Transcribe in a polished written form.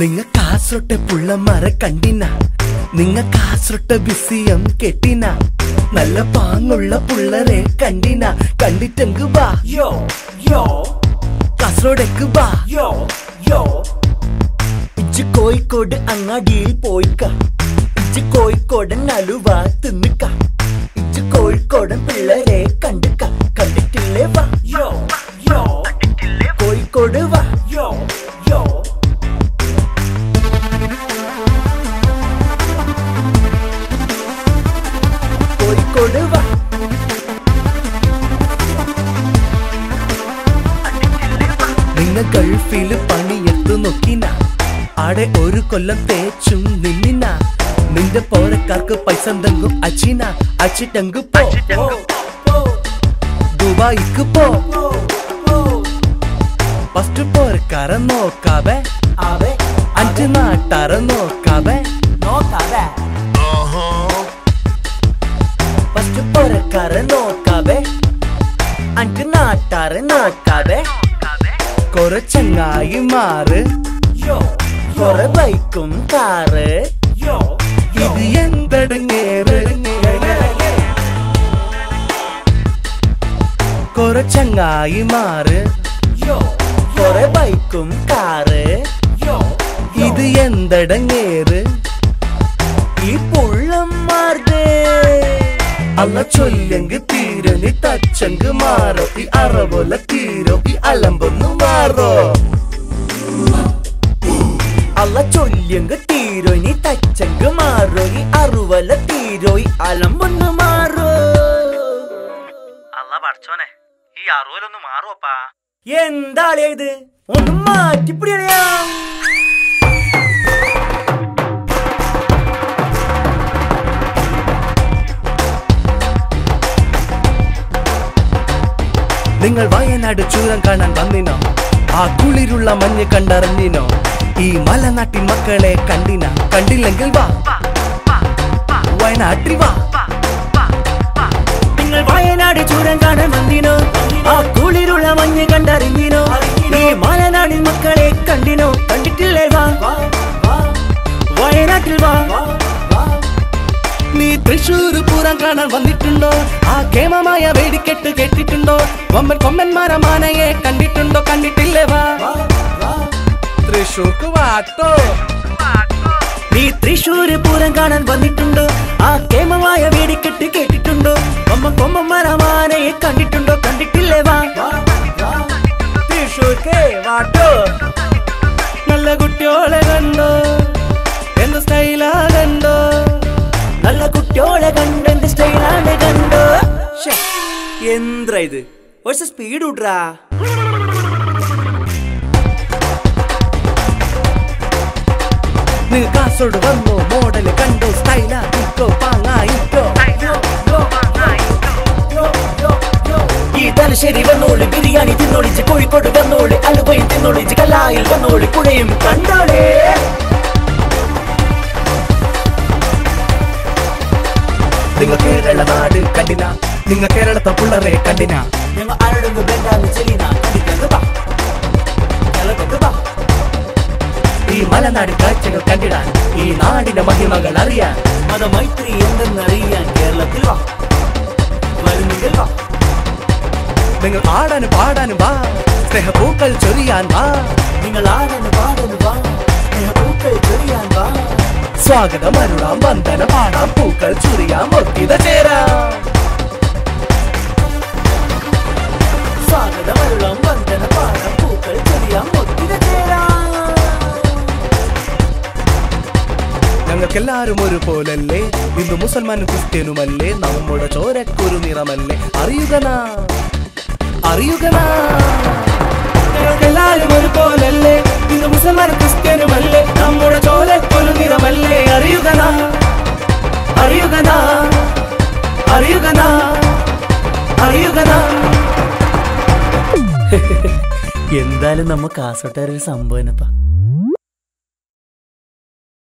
നിങ്ങ കാസൊട്ടെ പുള്ളമാരെ കണ്ടിന നിങ്ങ കാസൊട്ടെ ബിസിയം കെട്ടിന നല്ല പാങ്ങുള്ള പുള്ളരെ കണ്ടിന കണ്ടിട്ടെങ്ക് വാ യോ യോ കാസർഗോഡേക്ക് വാ യോ യോ ഇജ്ജ് കോഴിക്കോട് അങ്ങാടിയിൽ പോയിക്ക ഇജ്ജ് കോഴിക്കോടൻ അലുവ തിന്നിക്ക ഇജ്ജ് കോഴിക്കോടൻ പിള്ളരെ കണ്ടിക്ക കണ്ടിട്ടില്ലേ വാ യോ യോ കോഴിക്കോട് വാ യോ യോ കോഴിക്കോട് വാ നിങ്ങ ഗൾഫില് പണിയെത്തു നോക്കിന ആടെ ഒരു കൊല്ലം തേച്ചും നിന്നിന നിന്റെ പോരക്കാർക്ക് പൈസ എന്തെങ്കും അച്ചിന അച്ചിട്ടെങ്കു പോ ദുബായിക്ക് പോ ഫസ്റ്റ് പോരക്കാരെ നോക്കാവേ അഞ്ച് നാട്ടാരെ നോക്കാവേ ഫസ്റ്റ് പോരക്കാരെ നോക്കാവേ അഞ്ച് നാട്ടാരെ നോക്കാവേ കൊറേ ചങ്ങായി മാറ് കൊറേ ബൈക്കും കാറ് ഇത് എന്തടങ്ങേറ് കൊറേ ചങ്ങായി മാറ് കൊറേ ബൈക്കും കാറ് ഇത് എന്തടങ്ങേറ് ഈ പുള്ളന്മാരുടെ അല്ല ചൊല്ലെങ്ക് തീരോ നീ തച്ചെങ്ക് മാറോ ഈ അറവോല തീരോ ഈ അലമ്പൊന്നു മാറോ അല്ല ചൊല്ലെങ്ക് തീരോ നീ തച്ചെങ്ക് മാറോ ഈ അറുവല തീരോ ഈ അലമ്പൊന്നു മാറോ അല്ല പഠിച്ചോനെ ഈ അറുവലൊന്ന് മാറുവപ്പാ എന്താളിയാ ഇത് ഒന്ന് മാറ്റിപ്പിടിയാ നിങ്ങൾ വയനാട് ചൂരം കാണാൻ വന്നിനോ ആ കുളിരുള്ള മഞ്ഞ് കണ്ടറിഞ്ഞിനോ ഈ മലനാട്ടിൻ മക്കളെ കണ്ടിന കണ്ടില്ലെങ്കിൽ വാ വയനാട്ടിൽ വാ നിങ്ങൾ വയനാട് ചൂരം കാണാൻ വന്നിനോ ആ കുളിരുള്ള മഞ്ഞ് കണ്ടറിഞ്ഞിനോ ഈ മലനാടിൻ മക്കളെ കണ്ടിനോ കണ്ടിട്ടില്ലേ വാ വയനാട്ടിൽ വാ നീ തൃശ്ശൂർ പൂരം കാണാൻ വന്നിട്ടുണ്ടോ ആ കേമമായ വേടിക്കെട്ട് കേട്ടിട്ടുണ്ടോ കൊമ്പൻ കൊമ്പന്മാരെ മാനയെ കണ്ടിട്ടുണ്ടോ കണ്ടിട്ടില്ലേ വാ തൃശ്ശൂർക്ക് വാട്ടോ നീ തൃശ്ശൂര് പൂരം കാണാൻ വന്നിട്ടുണ്ടോ ആ കേമമായ വേടിക്കെട്ട് കേട്ടിട്ടുണ്ടോ കൊമ്പൻ കൊമ്പന്മാരെ മാനയെ കണ്ടിട്ടുണ്ടോ കണ്ടിട്ടില്ലേ വാ തൃശ്ശൂർക്ക് വാട്ടോ നല്ല കുട്ടിയോളെ കണ്ടോ എന്ത് സ്റ്റൈലാ കണ്ടോ നല്ല കുട്ടിയോളെ കണ്ടോ എന്ത് സ്റ്റൈലാണ് കണ്ടോ എന്താ ഇത് കുറച്ച് സ്പീഡ് വിട്രാ നിങ്ങൾ കാസർഗോഡ് വന്നോ മോഡല് കണ്ടോ സ്റ്റൈലായിക്കോ പാങ്ങായിക്കോ ഈ തലശ്ശേരി വന്നോളി ബിരിയാണി തിന്നോളിച്ച് കോഴിക്കോട് വന്നോളി അലുവയും തിന്നോളിച്ച് കല്ലായിൽ വന്നോളി പുഴയും കണ്ടോളേ നിങ്ങൾ കേരള നാട് കണ്ടിന നിങ്ങൾ കേരളത്തെ പിള്ളറെ കണ്ടിന ഞങ്ങൾ ആരോടൊന്ന് ബെന്താന്ന് ചെല്ലിന കണ്ടിട്ട് ഈ മലനാട് കാഴ്ചകൾ കണ്ടിടാൻ ഈ നാടിന്റെ മഹിമകൾ അറിയാൻ മതമൈത്രി എന്തെന്നറിയാൻ കേരളത്തിൽ വാ വരുന്നെങ്കിൽ വാ നിങ്ങൾ ആടാനും പാടാനും വാ സ്നേഹപൂക്കൾ ചൊരിയാൻ വാ നിങ്ങൾ ആടാനും പാടാനും വാ സ്നേഹപൂക്കൾ ചൊരിയാൻ വാ സ്വാഗതം അരുളാം വന്ദന പാടാം പൂക്കൾ ചുരിയാം ഒത്തിത ചേരാം സ്വാഗതം അരുളാം വന്ദന പാടാം പൂക്കൾ ചൊരിയാം ഒത്തിത ചേരാം ഞങ്ങൾക്കെല്ലാരും ഒരുപോലല്ലേ ഇന്ന് മുസൽമാനും ക്രിസ്ത്യനുമല്ലേ നമ്മുടെ ചോരക്കൊരു നിറമല്ലേ അറിയുകനാ ഞങ്ങൾക്കെല്ലാരും ഒരുപോലല്ലേ ഇന്ന് മുസൽമാനും ക്രിസ്ത്യനുമല്ലേ നമ്മുടെ ചോരക്കൊരു നിറമല്ലേ അറിയുകനാ എന്തായാലും നമ്മ കാസർഗോട്ടുകാരൊരു സംഭവം